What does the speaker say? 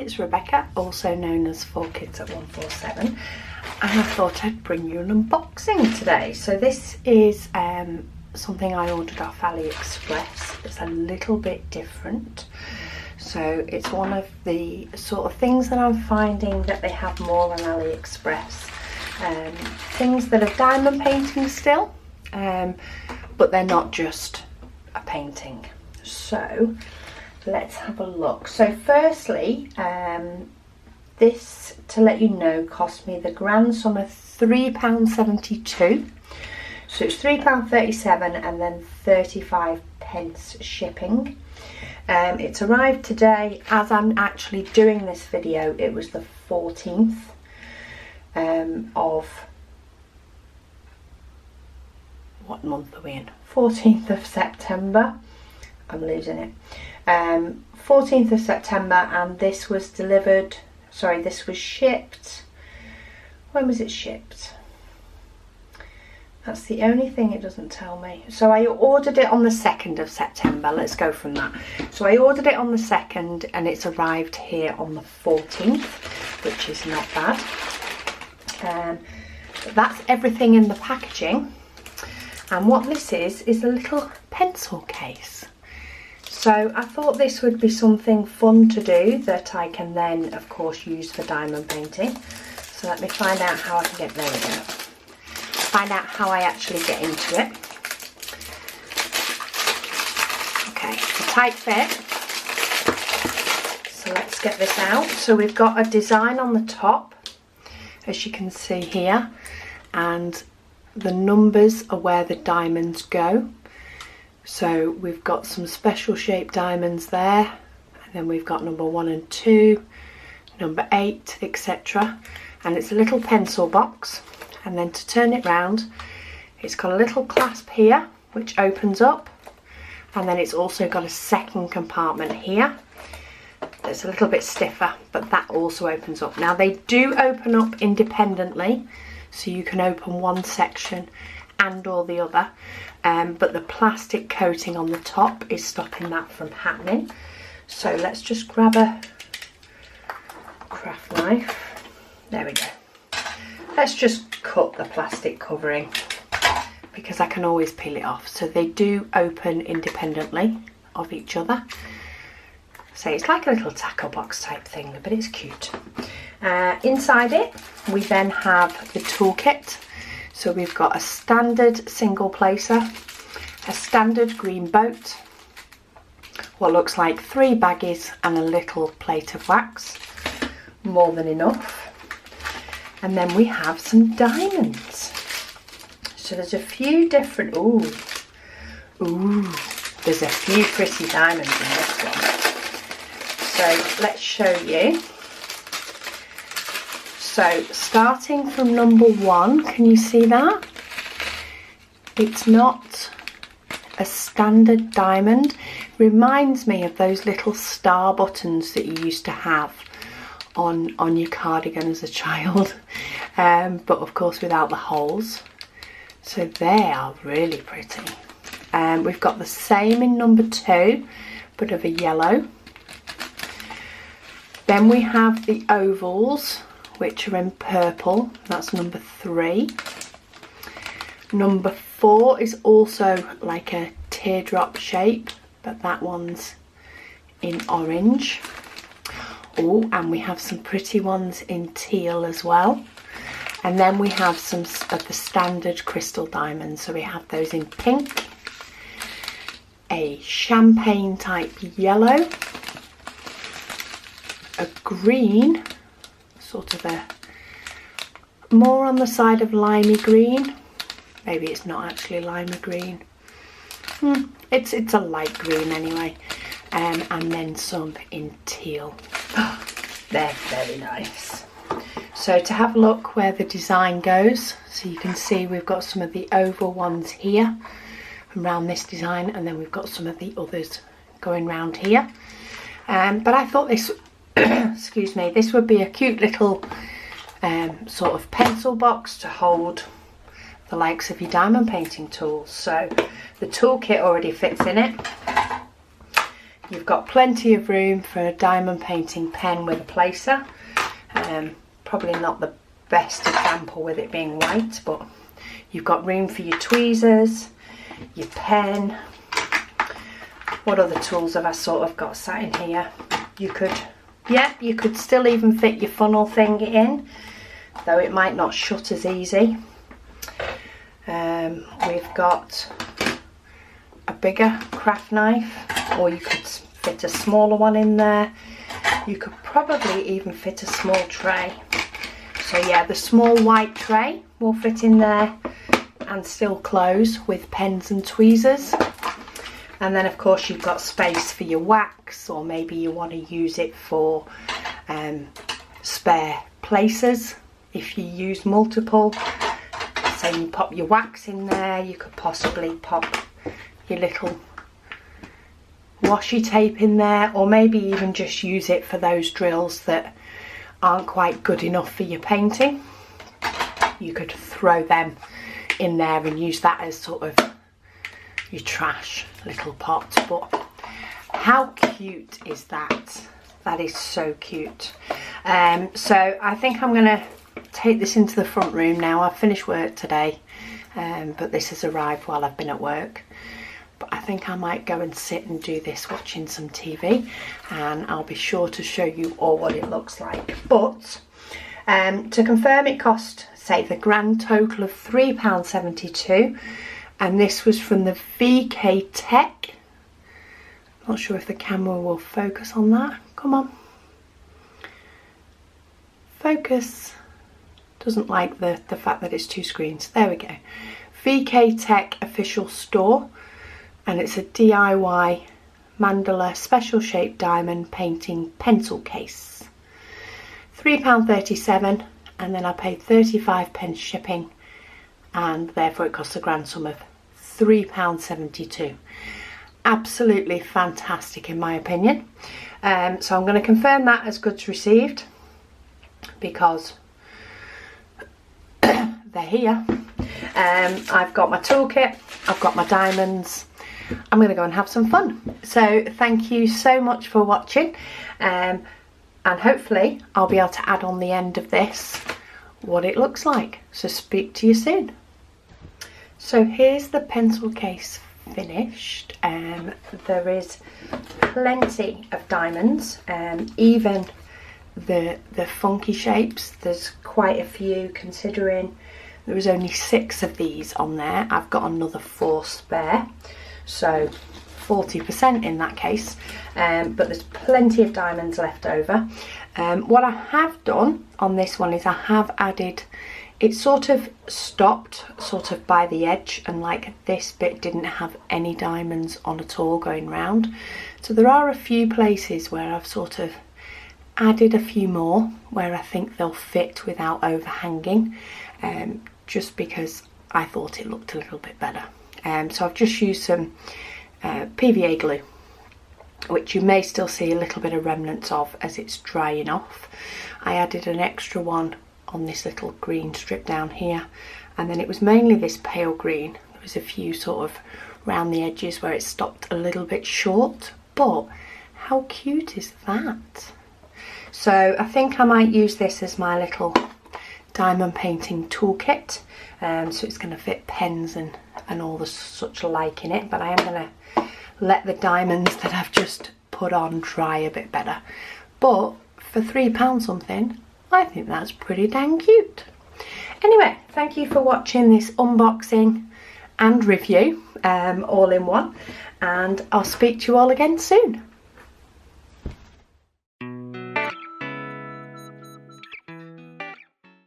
it's Rebecca, also known as 4Kids at 147, and I thought I'd bring you an unboxing today. So this is something I ordered off AliExpress. It's a little bit different. So it's one of the sort of things that I'm finding that they have more on AliExpress. Things that are diamond painting still, but they're not just a painting. So let's have a look. So firstly, this, to let you know, cost me the grand sum of £3.72. So it's £3.37 and then 35 pence shipping. It's arrived today. As I'm actually doing this video, it was the 14th of, what month are we in? 14th of September. I'm losing it. 14th of September, and this was delivered, sorry, this was shipped, when was it shipped? That's the only thing it doesn't tell me. So I ordered it on the 2nd of September, let's go from that. So I ordered it on the 2nd and it's arrived here on the 14th, which is not bad. That's everything in the packaging. And what this is a little pencil case. So I thought this would be something fun to do that I can then, of course, use for diamond painting. So let me find out how I can get, there we go. Find out how I actually get into it. Okay, a tight fit. So let's get this out. So we've got a design on the top, as you can see here, and the numbers are where the diamonds go. So we've got some special shaped diamonds there, and then we've got number 1 and 2, number 8, etc. And it's a little pencil box, and then to turn it round, it's got a little clasp here which opens up, and then it's also got a second compartment here. It's a little bit stiffer, but that also opens up. Now they do open up independently, so you can open one section and or the other, but the plastic coating on the top is stopping that from happening. So let's just grab a craft knife. There we go. Let's just cut the plastic covering because I can always peel it off. So they do open independently of each other. So it's like a little tackle box type thing, but it's cute. Inside it, we then have the toolkit. So we've got a standard single placer, a standard green boat, what looks like 3 baggies and a little plate of wax, more than enough. And then we have some diamonds. So there's a few different, there's a few pretty diamonds in this one. So let's show you. So starting from number 1, can you see that? It's not a standard diamond. Reminds me of those little star buttons that you used to have on your cardigan as a child, but of course without the holes. So they are really pretty. We've got the same in number 2, but of a yellow. Then we have the ovals, which are in purple. That's number 3. Number 4 is also like a teardrop shape, but that one's in orange. Oh, and we have some pretty ones in teal as well. And then we have some of the standard crystal diamonds. So we have those in pink, a champagne type yellow, a green, sort of a more on the side of limey green. Maybe it's not actually limey green. It's a light green anyway. And then some in teal. They're very nice. So to have a look where the design goes, so you can see we've got some of the oval ones here around this design, and then we've got some of the others going round here. But I thought this, excuse me, this would be a cute little sort of pencil box to hold the likes of your diamond painting tools. So the toolkit already fits in it. You've got plenty of room for a diamond painting pen with a placer. Probably not the best example with it being white, but you've got room for your tweezers, your pen. What other tools have I sort of got sat in here? You could still even fit your funnel thing in, though it might not shut as easy. We've got a bigger craft knife, or you could fit a smaller one in there. You could probably even fit a small tray. So yeah, the small white tray will fit in there and still close with pens and tweezers. And then of course you've got space for your wax, or maybe you want to use it for spare places. If you use multiple, say you pop your wax in there, you could possibly pop your little washi tape in there, or maybe even just use it for those drills that aren't quite good enough for your painting. You could throw them in there and use that as sort of your trash little pot. But how cute is that? That is so cute. So I think I'm going to take this into the front room now. I've finished work today, but this has arrived while I've been at work. But I think I might go and sit and do this watching some TV, and I'll be sure to show you all what it looks like. But to confirm, it cost, say, the grand total of £3.72, and this was from the VK Tech. Not sure if the camera will focus on that. Come on. Focus. Doesn't like the fact that it's two screens. There we go. VK Tech official store, and it's a DIY mandala special shaped diamond painting pencil case. £3.37, and then I paid 35p shipping, and therefore it cost a grand sum of £3.72. Absolutely fantastic in my opinion. So I'm going to confirm that as goods received, because they're here. I've got my toolkit, I've got my diamonds. I'm going to go and have some fun. So thank you so much for watching, and hopefully I'll be able to add on the end of this what it looks like. So speak to you soon. So here's the pencil case finished. There is plenty of diamonds, even the funky shapes. There's quite a few, considering there was only 6 of these on there. I've got another 4 spare, so 40% in that case, but there's plenty of diamonds left over. What I have done on this one is I have added, it sort of stopped sort of by the edge, and like this bit didn't have any diamonds on at all going round. So there are a few places where I've sort of added a few more where I think they'll fit without overhanging, just because I thought it looked a little bit better. So I've just used some PVA glue, which you may still see a little bit of remnants of as it's drying off. I added an extra one on this little green strip down here, and then it was mainly this pale green. There was a few sort of round the edges where it stopped a little bit short, but how cute is that? So I think I might use this as my little diamond painting toolkit. So it's going to fit pens and all the such like in it, but I am going to let the diamonds that I've just put on dry a bit better. But for £3 something, I think that's pretty dang cute. Anyway, thank you for watching this unboxing and review all in one, and I'll speak to you all again soon.